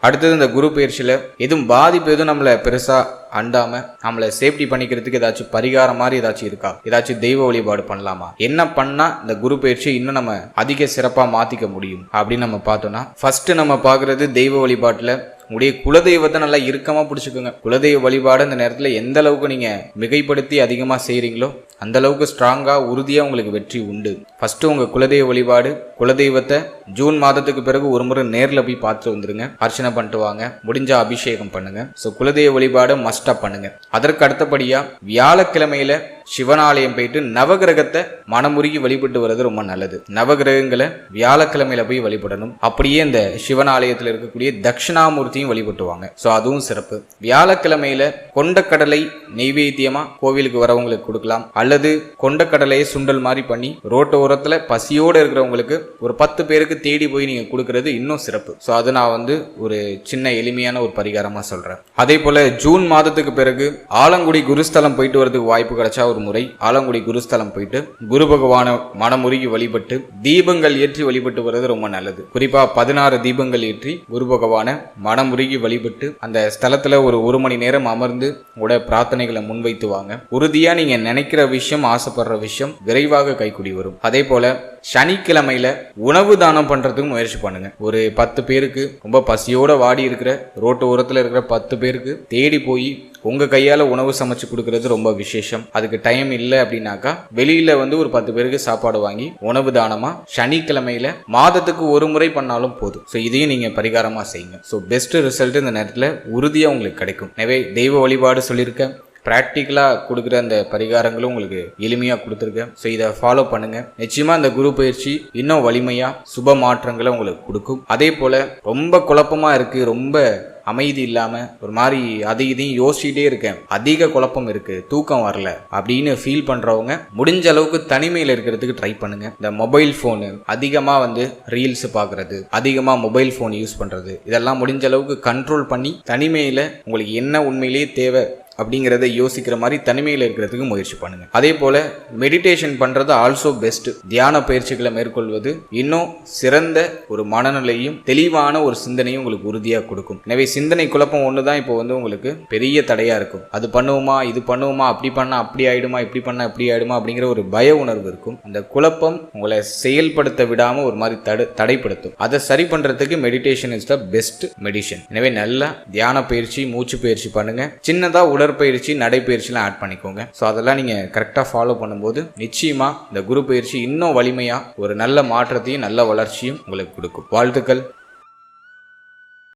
S1: அடுத்தது இந்த குரு பயிற்சியில் எதுவும் பாதிப்பு எதுவும் நம்மளை பெருசா அண்டாம நம்மளை சேஃப்டி பண்ணிக்கிறதுக்கு ஏதாச்சும் பரிகாரம் மாதிரி ஏதாச்சும் இருக்கா? ஏதாச்சும் தெய்வ வழிபாடு பண்ணலாமா? என்ன பண்ணா இந்த குரு பயிற்சி இன்னும் நம்ம அதிக சிறப்பா மாத்திக்க முடியும் அப்படின்னு நம்ம பார்த்தோம்னா, ஃபர்ஸ்ட் நம்ம பார்க்கறது தெய்வ வழிபாட்டுல உங்களுடைய குலதெய்வத்தை நல்லா இறுக்கமா பிடிச்சிக்கோங்க. குலதெய்வ வழிபாடு இந்த நேரத்தில் எந்த அளவுக்கு நீங்க மிகைப்படுத்தி அதிகமா செய்றீங்களோ அந்த அளவுக்கு ஸ்ட்ராங்கா உறுதியா உங்களுக்கு வெற்றி உண்டு. ஃபர்ஸ்ட் உங்க குலதெய்வ வழிபாடு, குலதெய்வத்தை ஜூன் மாதத்துக்கு பிறகு ஒரு முறை நேரில் போய் பார்த்துட்டு வந்துருங்க. அர்ச்சனை பண்ணிட்டு வாங்க, முடிஞ்ச அபிஷேகம் பண்ணுங்க. ஸோ குலதெய்வ வழிபாடு மஸ்டா பண்ணுங்க. அதற்கு அடுத்தபடியா வியாழக்கிழமையில சிவனாலயம் போயிட்டு நவகிரகத்தை மனமுருகி வழிபட்டு வர்றது ரொம்ப நல்லது. நவகிரகங்களை வியாழக்கிழமையில போய் வழிபடணும். அப்படியே இந்த சிவனாலயத்தில் இருக்கக்கூடிய தட்சிணாமூர்த்தியும் வழிபட்டுவாங்க. ஸோ அதுவும் சிறப்பு. வியாழக்கிழமையில கொண்டக்கடலை நெய்வேத்தியமா கோவிலுக்கு வரவங்களுக்கு கொடுக்கலாம். அல்லது கொண்டக்கடலையை சுண்டல் மாதிரி பண்ணி ரோட்டு ஓரத்துல பசியோடு இருக்கிறவங்களுக்கு ஒரு 10 பேருக்கு தேடி போய் நீங்க கொடுக்கறது இன்னும் சிறப்பு. ஸோ அது நான் ஒரு சின்ன எளிமையான ஒரு பரிகாரமா சொல்றேன். அதே போல ஜூன் மாதத்துக்கு பிறகு ஆலங்குடி குருஸ்தலம் போயிட்டு வரதுக்கு வாய்ப்பு கிடைச்சா ஒரு முறை ஆலங்குடி குருஸ்தலம் போயிட்டு குரு பகவான மனமுருகி வழிபட்டு தீபங்கள் ஏற்றி வழிபட்டு வர்றது ரொம்ப நல்லது. குறிப்பா 16 தீபங்கள் ஏற்றி குரு பகவான மனமுருகி வழிபட்டு அந்த ஸ்தலத்துல ஒரு மணி நேரம் அமர்ந்து உடைய பிரார்த்தனைகளை முன்வைத்து வாங்க. உறுதியா நீங்க நினைக்கிற விஷயம், ஆசைப்படுற விஷயம் விரைவாக கைக்கூடி வரும். அதே போல சனிக்கிழமையில உணவு தானம் பண்றதுக்கு முயற்சி பண்ணுங்க. ஒரு 10 பேருக்கு, ரொம்ப பசியோட வாடி இருக்கிற ரோட்டு ஓரத்துல இருக்கிற 10 பேருக்கு தேடி போய் உங்க கையால உணவு சமைச்சு கொடுக்கறது ரொம்ப விசேஷம். அதுக்கு டைம் இல்லை அப்படின்னாக்கா வெளியில ஒரு 10 பேருக்கு சாப்பாடு வாங்கி உணவு தானமா சனிக்கிழமையில மாதத்துக்கு ஒரு முறை பண்ணாலும் போதும். ஸோ இதையும் நீங்க பரிகாரமா செய்யுங்க. ஸோ பெஸ்ட் ரிசல்ட் இந்த நேரத்தில் உறுதியா உங்களுக்கு கிடைக்கும். எனவே தெய்வ வழிபாடு சொல்லியிருக்கேன், ப்ராக்டிக்கலாக கொடுக்குற அந்த பரிகாரங்களும் உங்களுக்கு எளிமையாக கொடுத்துருக்கேன். ஸோ இதை ஃபாலோ பண்ணுங்க. நிச்சயமாக இந்த குரு பயிற்சி இன்னும் வலிமையாக சுப மாற்றங்களை உங்களுக்கு கொடுக்கும். அதே போல் ரொம்ப குழப்பமாக இருக்குது, ரொம்ப அமைதி இல்லாமல் ஒரு மாதிரி இதையும் யோசிச்சுட்டே இருக்கேன், அதிக குழப்பம் இருக்குது, தூக்கம் வரல அப்படின்னு ஃபீல் பண்ணுறவங்க முடிஞ்ச அளவுக்கு தனிமையில் இருக்கிறதுக்கு ட்ரை பண்ணுங்க. இந்த மொபைல் ஃபோனு அதிகமாக ரீல்ஸ் பார்க்குறது, அதிகமாக மொபைல் ஃபோன் யூஸ் பண்ணுறது, இதெல்லாம் முடிஞ்ச அளவுக்கு கண்ட்ரோல் பண்ணி தனிமையில் உங்களுக்கு என்ன உண்மையிலேயே தேவை அப்படிங்கிறத யோசிக்கிற மாதிரி தனிமையில் இருக்கிறதுக்கு முயற்சி பண்ணுங்க. அதே போல மெடிடேஷன் பண்றது ஆல்சோ பெஸ்ட். தியான பயிற்சிகளை மேற்கொள்வது இன்னும் சிறந்த ஒரு மனநிலையும் தெளிவான ஒரு சிந்தனையும் உங்களுக்கு உறுதியாக கொடுக்கும். எனவே சிந்தனை குழப்பம் ஒண்ணுதான் இப்போ உங்களுக்கு பெரிய தடையா இருக்கும். அது பண்ணுவோமா, இது பண்ணுவோமா, அப்படி பண்ணா அப்படி ஆயிடுமா, இப்படி பண்ணா இப்படி ஆயிடுமா அப்படிங்கிற ஒரு பய உணர்வு இருக்கும். அந்த குழப்பம் உங்களை செயல்படுத்த விடாம ஒரு மாதிரி தடைப்படுத்தும். அதை சரி பண்றதுக்கு meditation is the best medicine. எனவே நல்லா தியான பயிற்சி, மூச்சு பயிற்சி பண்ணுங்க. சின்னதா உடற்பயிற்சி, நடைப்பயிற்சிலாம் ஆட் பண்ணிக்கோங்க. ஸோ அதெல்லாம் நீங்க கரெக்டா ஃபாலோ பண்ணும்போது நிச்சயமா இந்த குரு பயிற்சி இன்னும் வலிமையா ஒரு நல்ல மாற்றத்தையும் நல்ல வளர்ச்சியும் உங்களுக்கு கொடுக்கும். வாழ்த்துக்கள்.